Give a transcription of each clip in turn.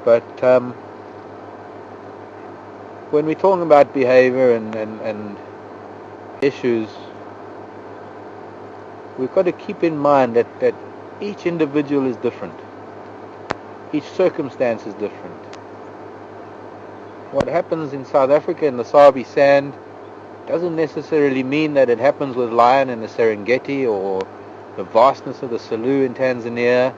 But when we're talking about behavior and issues, we've got to keep in mind that each individual is different. Each circumstance is different. What happens in South Africa in the Sabi Sand doesn't necessarily mean that it happens with lion in the Serengeti, or the vastness of the Selous in Tanzania,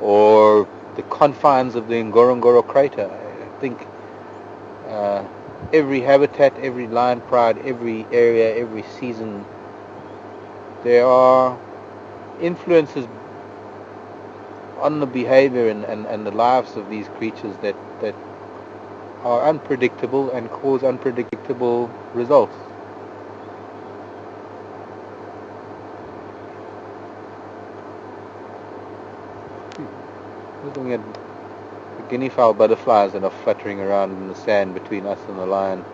or the confines of the Ngorongoro crater. I think every habitat, every lion pride, every area, every season, there are influences on the behavior and the lives of these creatures that are unpredictable and cause unpredictable results. Looking at the guinea fowl butterflies that are fluttering around in the sand between us and the lion.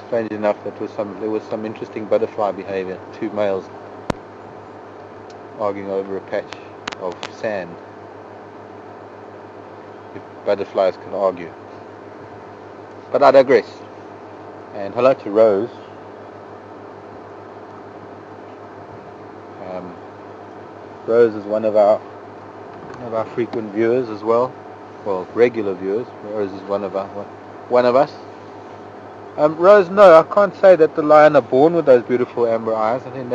Strange enough, there was some interesting butterfly behavior. Two males arguing over a patch of sand. If butterflies can argue. But I digress. And hello to Rose. Rose is one of our frequent viewers as well. Well, regular viewers. Rose is one of us. Rose, no, I can't say that the lion are born with those beautiful amber eyes. I think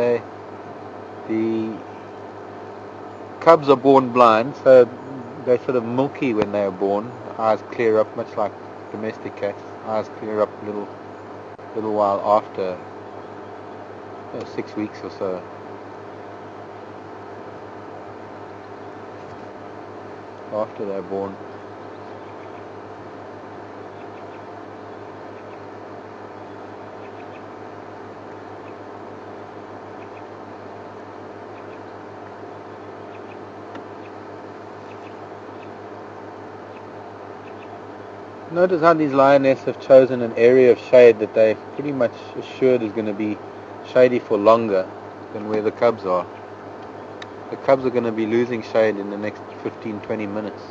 the cubs are born blind, so they're sort of milky when they are born. Eyes clear up, much like domestic cats. Eyes clear up a little while after 6 weeks or so. After they're born. Notice how these lionesses have chosen an area of shade that they're pretty much assured is going to be shady for longer than where the cubs are. The cubs are going to be losing shade in the next 15-20 minutes,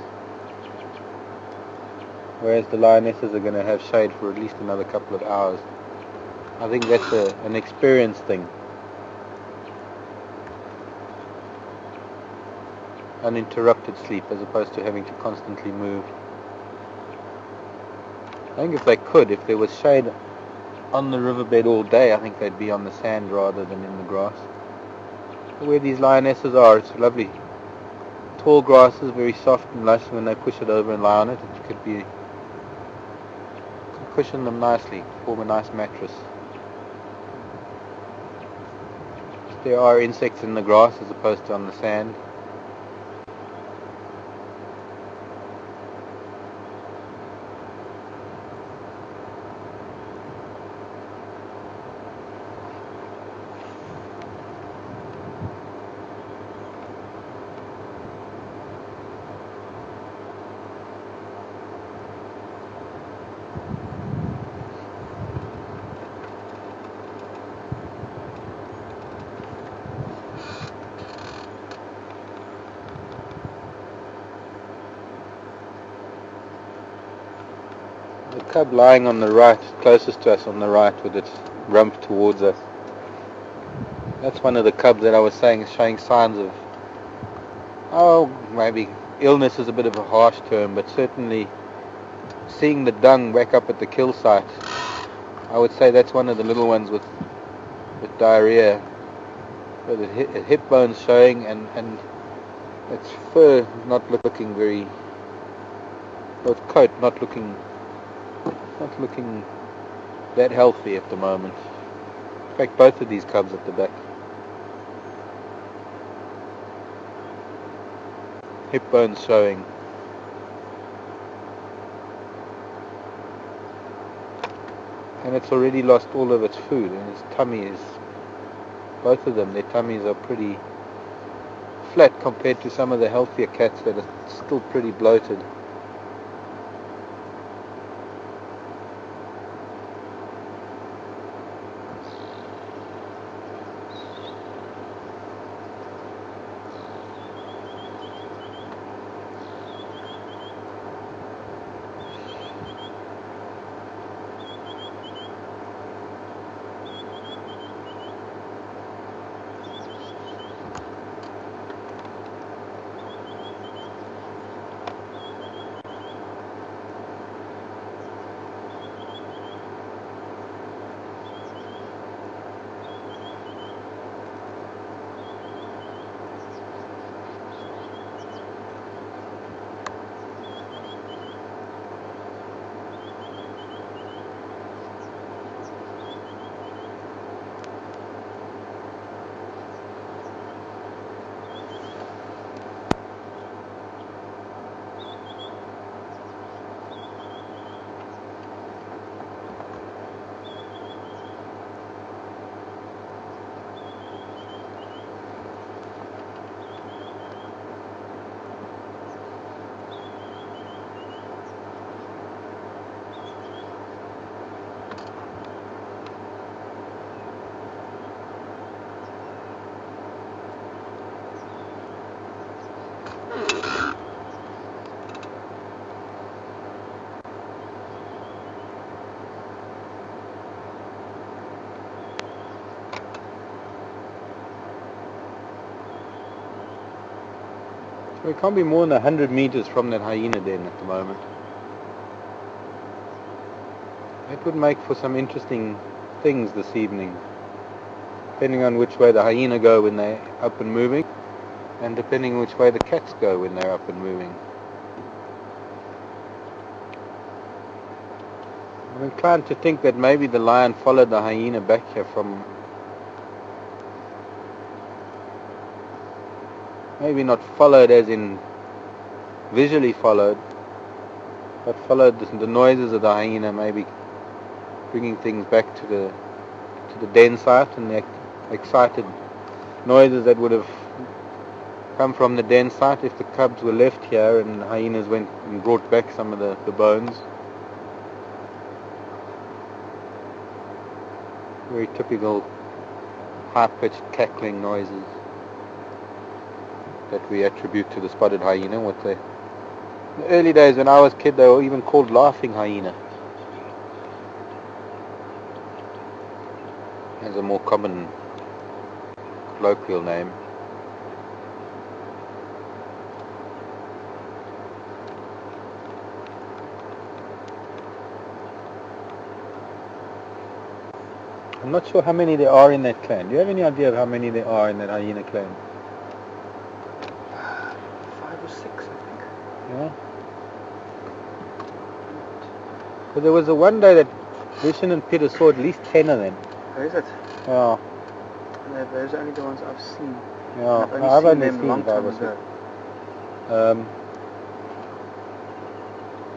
whereas the lionesses are going to have shade for at least another couple of hours. I think that's an experience thing. Uninterrupted sleep as opposed to having to constantly move. I think if there was shade on the riverbed all day, I think they'd be on the sand rather than in the grass. Where these lionesses are, it's lovely. Tall grasses, very soft and lush. When they push it over and lie on it, it could cushion them nicely, form a nice mattress. There are insects in the grass as opposed to on the sand. The cub lying on the right, closest to us on the right, with its rump towards us. That's one of the cubs that I was saying is showing signs of, maybe illness is a bit of a harsh term, but certainly seeing the dung back up at the kill site. I would say that's one of the little ones with diarrhea, with the hip bones showing and its fur not looking very, or its coat not looking that healthy at the moment. In fact, both of these cubs at the back. Hip bones showing. And it's already lost all of its food, and its tummy is, both of them, their tummies are pretty flat compared to some of the healthier cats that are still pretty bloated. We can't be more than 100 meters from that hyena den at the moment. That would make for some interesting things this evening, depending on which way the hyena go when they're up and moving, and depending on which way the cats go when they're up and moving. I'm inclined to think that maybe the lion followed the hyena back here from, maybe not followed as in visually followed, but followed the noises of the hyena, maybe bringing things back to the den site, and the excited noises that would have come from the den site if the cubs were left here and the hyenas went and brought back some of the bones. Very typical high-pitched cackling noises that we attribute to the spotted hyena. In the early days when I was a kid, they were even called laughing hyena, as a more common colloquial name. I'm not sure how many there are in that clan. Do you have any idea of how many there are in that hyena clan? 5 or 6, I think. Yeah. But there was a one day that Lishan and Peter saw at least 10 of them. Oh, is it? Yeah. No, those are only the ones I've seen. Yeah, I've only seen them a long time ago.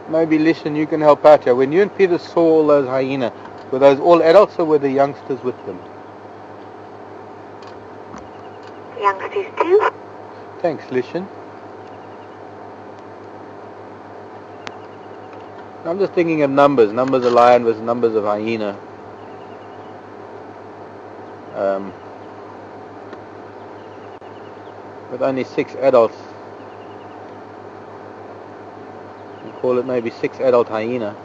Maybe Lishan, you can help out here. When you and Peter saw all those hyenas, were those all adults or were the youngsters with them? Youngsters too. Thanks, Lishan. I'm just thinking of numbers of lion versus numbers of hyena. With only 6 adults, we call it maybe 6 adult hyena.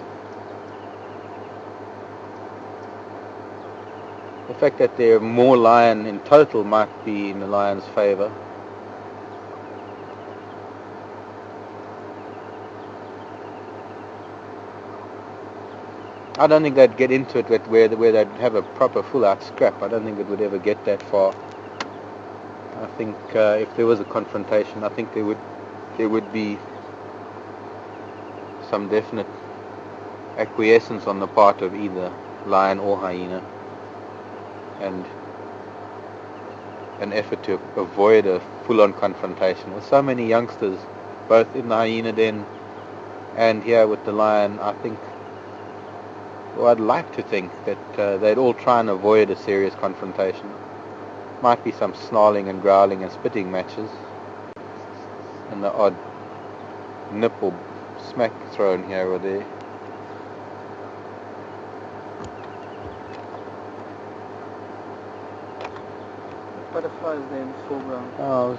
The fact that there are more lion in total might be in the lion's favor. I don't think they'd get into it where they'd have a proper full-out scrap. I don't think it would ever get that far. I think if there was a confrontation, I think there would be some definite acquiescence on the part of either lion or hyena, and an effort to avoid a full-on confrontation. With so many youngsters, both in the hyena den and here with the lion, I think, well, I'd like to think that they'd all try and avoid a serious confrontation. Might be some snarling and growling and spitting matches, and the odd nip or smack thrown here or there. Butterflies there in the foreground. Oh,